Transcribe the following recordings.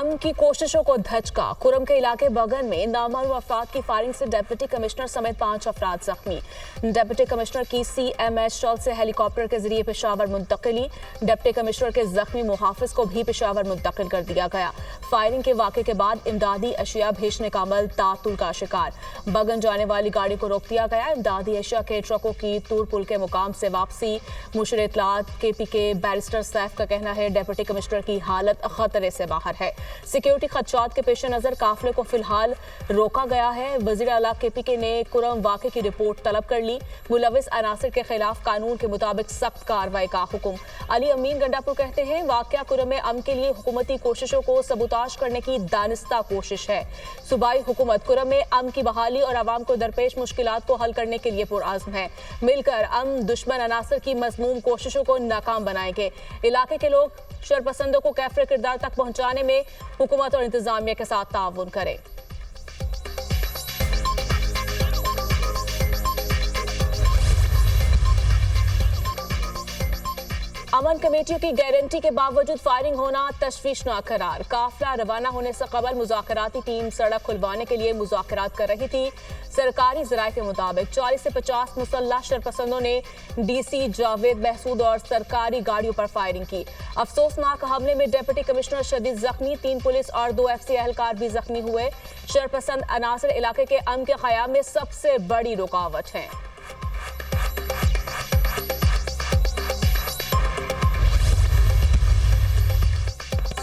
अमन की कोशिशों को धचका। कुरम के इलाके बगन में नामालूम अफराद की फायरिंग से डिप्टी कमिश्नर समेत 5 अफराद जख्मी। डिप्टी कमिश्नर की CMH स्टॉल से हेलीकॉप्टर के जरिए पेशावर मुंतकिली। डिप्टी कमिश्नर के जख्मी मुहाफिज को भी पेशावर मुंतकिल कर दिया गया। फायरिंग के वाक़े के बाद इमदादी अशिया भेजने का अमल तातुल का शिकार। बगन जाने वाली गाड़ी को रोक दिया गया। इमदादी अशिया के ट्रकों की तूर पुल के मुकाम से वापसी। मुशीर इत्तलात KP के बैरिस्टर सैफ का कहना है डिप्टी कमिश्नर की हालत खतरे से बाहर है। सिक्योरिटी खदशात के पेश नजर काफिले को फिलहाल रोका गया है। वजीर आला KPK ने कुरम वाक़े की रिपोर्ट तलब कर ली। मुलविस अनासर के खिलाफ कानून के मुताबिक सख्त कार्रवाई का हुक्म। अली अमीन गंडापुर कहते हैं वाक़या कुरम में अमन के लिए हुकूमती कोशिशों को सबूताज करने की दानिस्ता कोशिश है। सूबाई हुकूमत कुरम में अमन की बहाली और आवाम को दरपेश मुश्किलात को हल करने के लिए पुरअज़्म है। मिलकर अमन दुश्मन अनासर की मज़मूम कोशिशों को नाकाम बनाएंगे। इलाके के लोग शरपसंदों को कैफरे किरदार तक पहुंचाने में हुकूमत और इंतजामिया के साथ ताउन करें। अमन कमेटियों की गारंटी के बावजूद फायरिंग होना तशवीशनाक करार। काफिला रवाना होने से कबल मुज़ाकराती टीम सड़क खुलवाने के लिए मुज़ाकरात कर रही थी। सरकारी ज़राए के मुताबिक 40 से 50 मुसल्लह शरपसंदों ने DC जावेद महसूद और सरकारी गाड़ियों पर फायरिंग की। अफसोसनाक हमले में डिप्टी कमिश्नर शदीद जख्मी, 3 पुलिस और 2 FC एहलकार भी जख्मी हुए। शरपसंद अनासर इलाके के अमन के क़याम में सबसे बड़ी रुकावट है।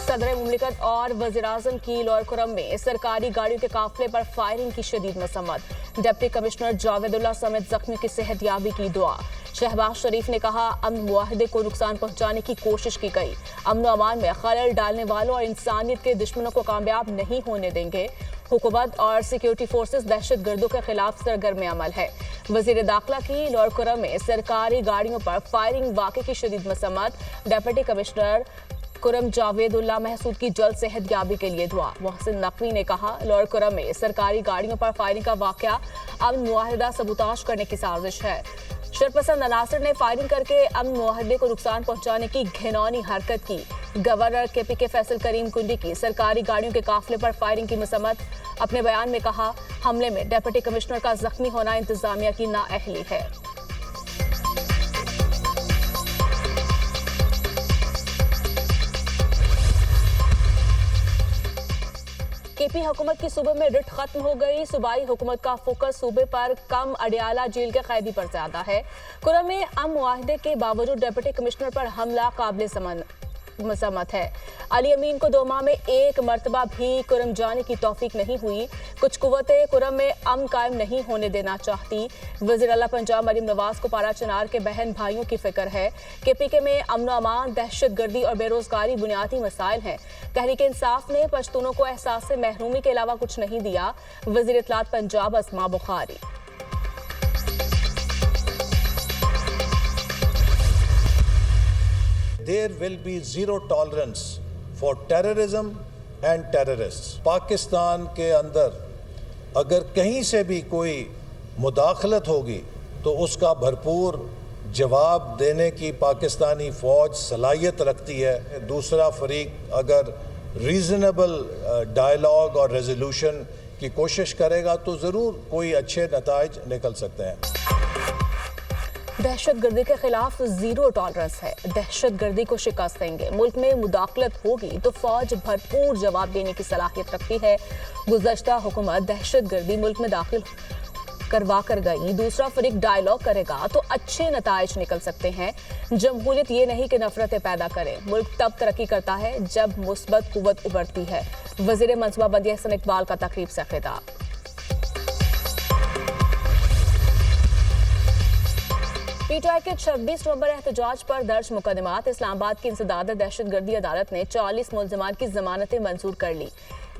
सदर मुमलिकत और वज़ीर-ए-आज़म की लाहौर कुरम में सरकारी गाड़ियों के काफिले पर फायरिंग की शदीद मसम्मत। डिप्टी कमिश्नर जावेदुल्लाह समेत जख्मी की सेहतयाबी की दुआ। शहबाज शरीफ ने कहा अमन मुआहदे को नुकसान पहुंचाने की कोशिश की गई। अमन अमान में खलल डालने वालों और इंसानियत के दुश्मनों को कामयाब नहीं होने देंगे। हुकूमत और सिक्योरिटी फोर्सेस दहशत गर्दों के खिलाफ सरगर्म अमल है। वज़ीर दाखिला की लाहौर कुरम में सरकारी गाड़ियों पर फायरिंग वाक़े की शदीद मसम्मत। डिप्टी कमिश्नर कुरम जावेदुल्लाह महसूद की जल्द सेहतयाबी के लिए दुआ। मोहसिन नकवी ने कहा लाहौर कुरम में सरकारी गाड़ियों पर फायरिंग का वाक़या अमन मुआहदा सबूताज करने की साजिश है। शरपसंद अनासर ने फायरिंग करके अमन मुआहदे को नुकसान पहुंचाने की घिनौनी हरकत की। गवर्नर KPK फैसल करीम कुंडी की सरकारी गाड़ियों के काफिले पर फायरिंग की मसम्मत। अपने बयान में कहा हमले में डिप्टी कमिश्नर का जख्मी होना इंतजामिया की नाअहली है। KP हुकूमत की सूबे में रिट खत्म हो गई। सूबाई हुकूमत का फोकस सूबे पर कम अडियाला जेल के कैदी पर ज्यादा है। कुरम में अमन मुआहदे के बावजूद डिप्टी कमिश्नर पर हमला काबिल मसम्मत है। अली अमीन को 2 माह में 1 मरतबा भी कुरम जाने की तौफीक नहीं हुई। कुछ कुव्वतें कुरम में अमन कायम नहीं होने देना चाहती। वज़ीर आला पंजाब मरीम नवाज को पारा चनार के बहन भाइयों की फिक्र है। KPK में अमन अमान, दहशत गर्दी और बेरोजगारी बुनियादी मसाइल हैं। तहरीक इंसाफ ने पश्तूनों को एहसास से महरूमी के अलावा कुछ नहीं दिया। वज़ीर इत्तलात पंजाब अस्मा Bukhari. There will be zero tolerance for terrorism and terrorists. Pakistan के अंदर अगर कहीं से भी कोई मुदाखलत होगी तो उसका भरपूर जवाब देने की पाकिस्तानी फ़ौज सलाहियत रखती है। दूसरा फरीक अगर रीज़नेबल डायलॉग और रेजोल्यूशन की कोशिश करेगा तो ज़रूर कोई अच्छे नताइज निकल सकते हैं। दहशत गर्दी के खिलाफ जीरो टॉलरेंस है। दहशत गर्दी को शिकस्त देंगे। मुल्क में मुदाखलत होगी तो फौज भरपूर जवाब देने की सलाहियत रखती है। गुज़श्ता हुकूमत दहशत गर्दी मुल्क में दाखिल करवा कर गई। दूसरा फरीक डायलॉग करेगा तो अच्छे नताइज निकल सकते हैं। जमहूरियत ये नहीं कि नफरतें पैदा करे। मुल्क तब तरक्की करता है जब मुस्बत कुव्वत उभरती है। वज़ीर मनसूबाबंदी हसन इकबाल का तकरीब से खिताब। PTI के 26 नवंबर एहतजाज पर दर्ज मुकदमात। इस्लामाबाद की इंसदाद दहशत गर्दी अदालत ने 40 मुल्ज़िमान की जमानतें मंजूर कर ली।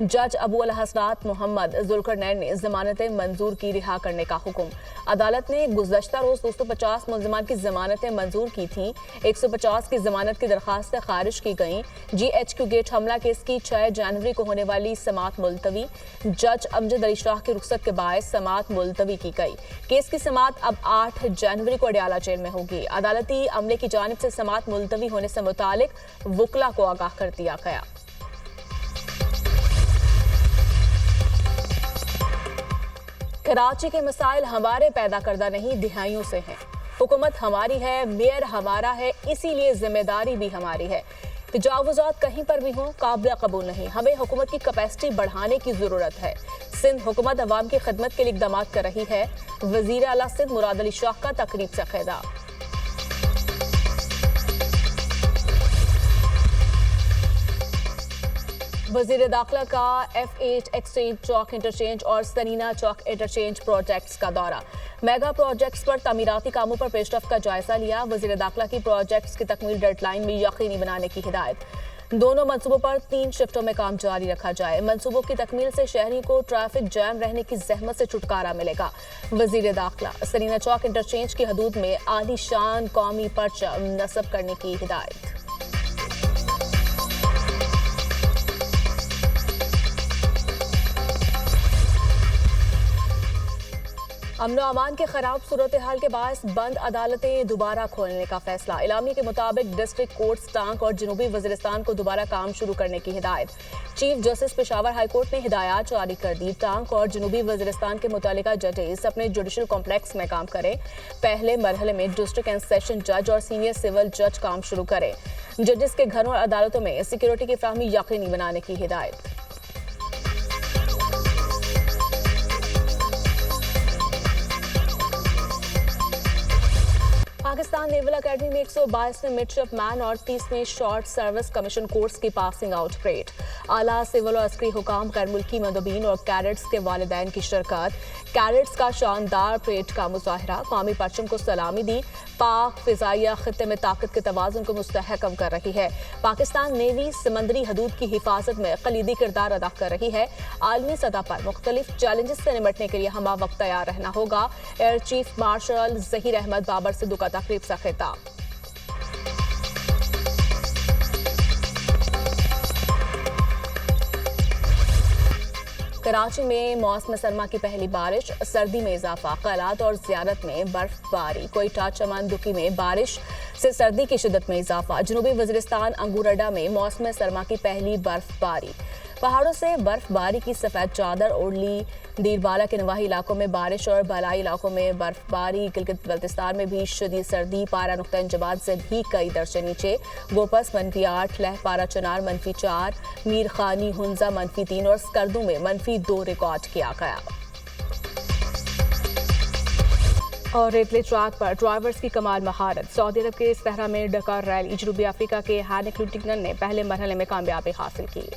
जज अबू अल हसनात मोहम्मद जुल्करनैन ने जमानतें मंजूर की रिहा करने का हुक्म। अदालत ने गुज़श्ता रोज 250 मुल्ज़िमान की जमानतें मंजूर की थी। 150 की जमानत की दरखास्तें खारिज की गईं। GHQ गेट हमला केस की 6 जनवरी को होने वाली समाअत मुलतवी। जज अमजद अली शाह की रुखसत के बायस समाअत मुलतवी की गई। केस की समाअत अब 8 जनवरी को अडियाला जेल में होगी। अदालती अमले की जानिब से समाअत मुलतवी होने से मुतालिक वकला को आगाह कर दिया गया। कराची के मसाइल हमारे पैदा करदा नहीं, दिहाइयों से हैं। हुकूमत हमारी है, मेयर हमारा है, इसीलिए जिम्मेदारी भी हमारी है। तजावुजात कहीं पर भी हों, काबिल कबूल नहीं। हमें हुकूमत की कैपेसिटी बढ़ाने की ज़रूरत है। सिंध हुकूमत अवाम की खिदमत के लिए इक़दाम कर रही है। वज़ीर आला सिंध मुराद अली शाह का तकरीब से खिताब। वज़ीर दाखिला का F8 एक्सचेंज चौक इंटरचेंज और सनीना चौक इंटरचेंज प्रोजेक्ट्स का दौरा। मेगा प्रोजेक्ट्स पर तमीराती कामों पर पेशरफ्त का जायजा लिया। वज़ीर दाखिला की प्रोजेक्ट्स की तकमील डेडलाइन में यकीनी बनाने की हिदायत। दोनों मंसूबों पर 3 शिफ्टों में काम जारी रखा जाए। मंसूबों की तकमील से शहरी को ट्रैफिक जैम रहने की जहमत से छुटकारा मिलेगा। वज़ीर दाखिला सनीना चौक इंटरचेंज की हदूद में आलीशान कौमी परचम नस्ब करने की हिदायत। अमन अमान के खराब सूरत हाल के बायस बंद अदालतें दोबारा खोलने का फैसला। इलामी के मुताबिक डिस्ट्रिक्ट कोर्ट्स टांग और जनूबी वज़ीरिस्तान को दोबारा काम शुरू करने की हिदायत। Chief justice Peshawar high court ने हिदायत जारी कर दी। टांग और जनूबी वज़ीरिस्तान के मुतालिका जजेस अपने जुडिशल कॉम्प्लेक्स में काम करें। पहले मरहले में डिस्ट्रिक्ट एंड सेशन जज और सीनियर सिविल जज काम शुरू करें। जजेस के घरों और अदालतों में सिक्योरिटी की फ्राहमी यकीनी बनाने की हिदायत। पाकिस्तान नेवल अकेडमी में 122वें मिडशिपमैन और 30वें शॉर्ट सर्विस कमीशन कोर्स की पासिंग आउट परेड। आला सिविल और अस्करी हुकाम, गैर मुल्की मंदोबीन और कैडेट्स के वालिदैन की शिरकत। कैडेट्स का शानदार परेड का मुजाहरा, कौमी परचम को सलामी दी। पाक फिजाइया खित्ते में ताकत के तवाज़ुन को मुस्तहकम कर रही है। पाकिस्तान नेवी समंदरी हदूद की हिफाजत में कलीदी किरदार अदा कर रही है। आलमी सतह पर मुख्तलिफ चैलेंजेस से निपटने के लिए हमा वक्त तैयार रहना होगा। Air chief marshal Zaheer Ahmed Babar Sidhu का तकरीब से खिताब। कराची में मौसम सरमा की पहली बारिश, सर्दी में इजाफा, क़लात और ज़ियारत में बर्फबारी। कोयटा चमन दुकी में बारिश से सर्दी की शिद्दत में इजाफा। जनूबी वज़ीरिस्तान अंगूरडा में मौसम सरमा की पहली बर्फबारी। पहाड़ों से बर्फबारी की सफ़ेद चादर ओढ़ ली। दीरबाला के नवाही इलाकों में बारिश और बालाई इलाकों में बर्फबारी। गिलगित बल्तिस्तान में भी शदीद सर्दी, पारा नुक्ता इंजबात से भी कई दर्जे नीचे। गोपस -8, लह पारा चनार -4, मीर खानी हुंजा -3 और स्कर्दू में -2 रिकॉर्ड किया गया। और रेतले ट्रैक पर ड्राइवर्स की कमाल महारत। सऊदी अरब के सहरा में डकार रैली। जनूबी अफ्रीका के हैनिक लुटिंगटन ने पहले मरहले में कामयाबी हासिल की।